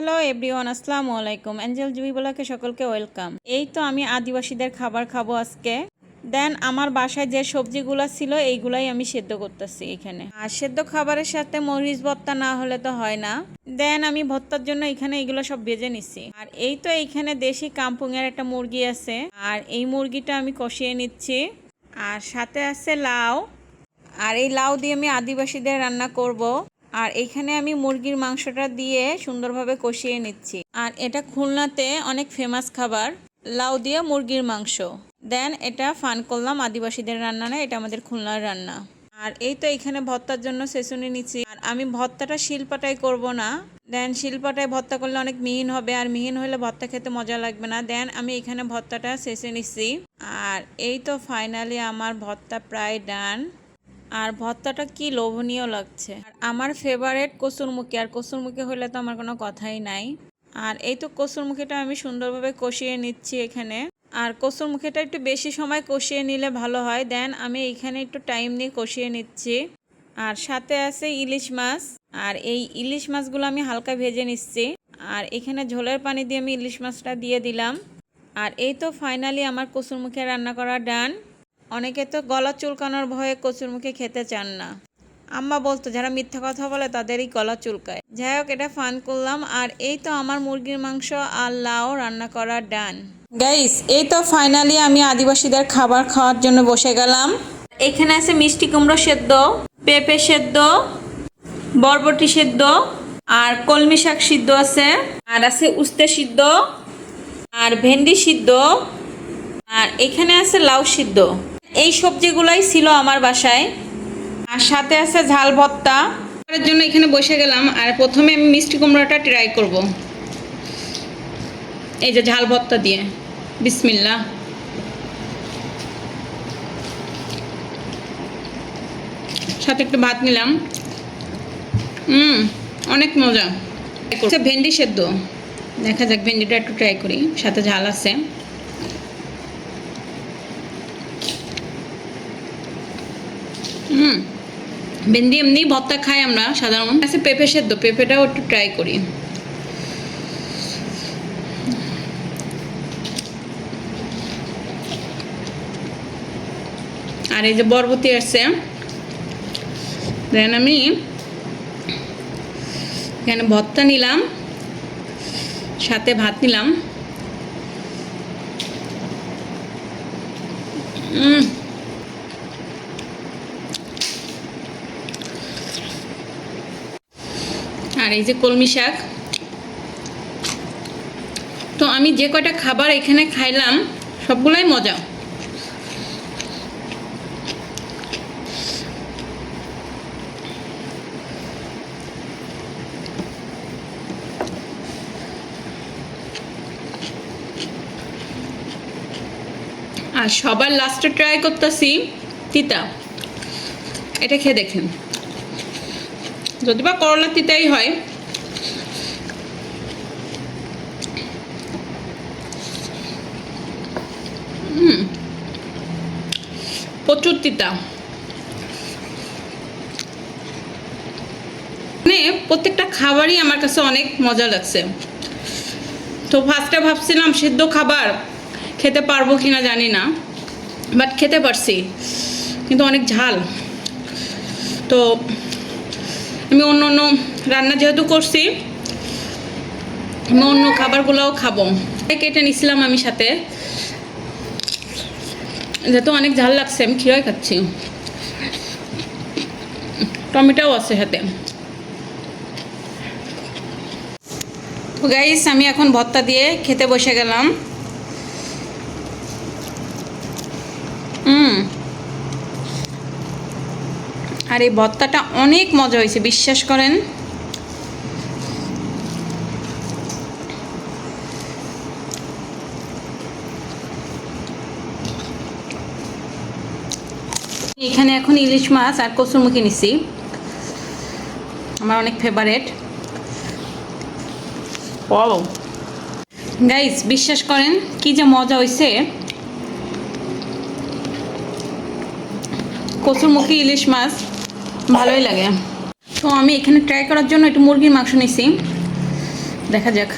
Hello everyone, আসসালামু আলাইকুম। Angel জুই বলাকে সকলকে ওয়েলকাম। এই তো আমি আদিবাসীদের খাবার খাবো আজকে। দেন আমার বাসায় যে সবজিগুলো ছিল এইগুলাই আমি সেদ্ধ করতেছি এখানে। আর সেদ্ধ খাবারের সাথে মরিচ ভর্তা না হলে তো হয় না। দেন আমি ভর্তার জন্য এখানে এগুলো সব ভেজে নিচ্ছি। আর এই তো এইখানে দেশি কাম্পুংয়ের একটা মুরগি আছে, আর এই মুরগিটা আমি কষিয়ে নিচ্ছি। আর সাথে আছে লাউ, আর এই লাউ দিয়ে আমি আদিবাসীদের রান্না করব। আর এইখানে আমি মুরগির মাংসটা দিয়ে সুন্দরভাবে কষিয়ে নিচ্ছি। আর এটা খুলনাতে অনেক ফেমাস খাবার, লাউ দিয়ে মুরগির মাংস। দেন এটা ফান করলাম, আদিবাসীদের রান্না না, এটা আমাদের খুলনার রান্না। আর এই তো এখানে ভর্তার জন্য সেসুনি নিচ্ছি। আর আমি ভর্তাটা শিলপাটায় করব না, দেন শিলপাটায় ভর্তা করলে অনেক মিহিন হবে, আর মিহিন হলে ভর্তা খেতে মজা লাগবে না। দেন আমি এখানে ভর্তাটা শেষে নিচ্ছি। আর এই তো ফাইনালি আমার ভর্তা প্রায় ডান। আর ভর্তাটা কি লোভনীয় লাগছে। আর আমার ফেভারিট কসুরমুখী, আর কসুরমুখী হলে তো আমার কোনো কথাই নাই। আর এই তো কসুরমুখীটা আমি সুন্দরভাবে কষিয়ে নিচ্ছি এখানে। আর কসুরমুখীটা একটু বেশি সময় কষিয়ে নিলে ভালো হয়। দেন আমি এখানে একটু টাইম নিয়ে কষিয়ে নিচ্ছি। আর সাথে আছে ইলিশ মাছ, আর এই ইলিশ মাছগুলো আমি হালকা ভেজে নিচ্ছি। আর এখানে ঝোলের পানি দিয়ে আমি ইলিশ মাছটা দিয়ে দিলাম। আর এই তো ফাইনালি আমার কসুরমুখী রান্না করা ডান। অনেকে তো গলা চুলকানোর ভয়ে কচুরমুখী খেতে চান না। আম্মা বলতো যারা মিথ্যা কথা বলে তাদেরই গলা চুলকায়। যাই হোক, এটা ফান করলাম। আর এই তো আমার মুরগির মাংস আর লাউ রান্না করা ডান। গাইস, এই তো ফাইনালি আমি আদিবাসীদের খাবার খাওয়ার জন্য বসে গেলাম। এখানে আছে মিষ্টি কুমড়ো সেদ্ধ, পেঁপে সেদ্ধ, বরবটি সেদ্ধ, আর কলমি শাক সিদ্ধ আছে, আর আছে উস্তে সিদ্ধ, আর ভেন্ডি সিদ্ধ, আর এখানে আছে লাউ সিদ্ধ। এই সবজিগুলাই ছিল আমার বাসায়। আর সাথে আছে ঝাল ভর্তা। এর জন্য এখানে বসে গেলাম। আর প্রথমে আমি মিষ্টি কুমড়োটা ট্রাই করব, এই যে ঝাল ভর্তা দিয়ে। বিসমিল্লাহ। সাথে একটু ভাত নিলাম। অনেক মজা। ভেন্ডি সেদ্ধ, দেখা যাক ভেন্ডিটা একটু ট্রাই করি, সাথে ঝাল আছে। ভেন্ডি এমনি ভর্তা খাই আমরা সাধারণ। আছে পেঁপে সেদ্ধ, পেঁপেটাও একটু ট্রাই করি। আর এই যে বরবটি আছে। দেন আমি এখানে ভর্তা নিলাম, সাথে ভাত নিলাম। আর এই যে কলমি শাক। তো আমি যে কয়টা খাবার এখানে খাইলাম সবগুলাই মজা। আর সবার লাস্টে ট্রাই করতেছি তিতা। এটা খেয়ে দেখেন, যদি বা করলা তিতাই হয়। প্রচুর তিতা। মানে প্রত্যেকটা খাবারই আমার কাছে অনেক মজা লাগছে। তো ফার্স্টে ভাবছিলাম সিদ্ধ খাবার খেতে পারবো কিনা জানি না, বাট খেতে পারছি, কিন্তু অনেক ঝাল। তো আমি অন্য অন্য রান্না যেহেতু করছি, আমি অন্য খাবারগুলোও খাবো। কেটে নিছিলাম আমি সাথে, যেহেতু অনেক ঝাল লাগছে আমি খিরাই খাচ্ছি। টমেটোও আছে সাথে। তো গাইস, আমি এখন ভর্তা দিয়ে খেতে বসে গেলাম। আর এই ভর্তাটা অনেক মজা হয়েছে, বিশ্বাস করেন। এখানে এখন ইলিশ মাছ আর কচুরমুখী নিছি, আমার অনেক ফেভারেট। গাইস, বিশ্বাস করেন কি যে মজা হয়েছে। কচুরমুখী ইলিশ মাছ ভালোই লাগে। তো আমি এখানে ট্রাই করার জন্য একটু মুরগির মাংস নিছি। দেখা যাক।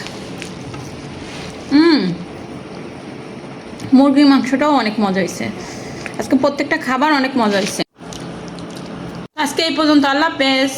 মুরগির মাংসটাও অনেক মজা হয়েছে আজকে, প্রত্যেকটা খাবার অনেক মজা হয়েছে। আজকে এই পর্যন্ত, আল্লাহ হাফেজ।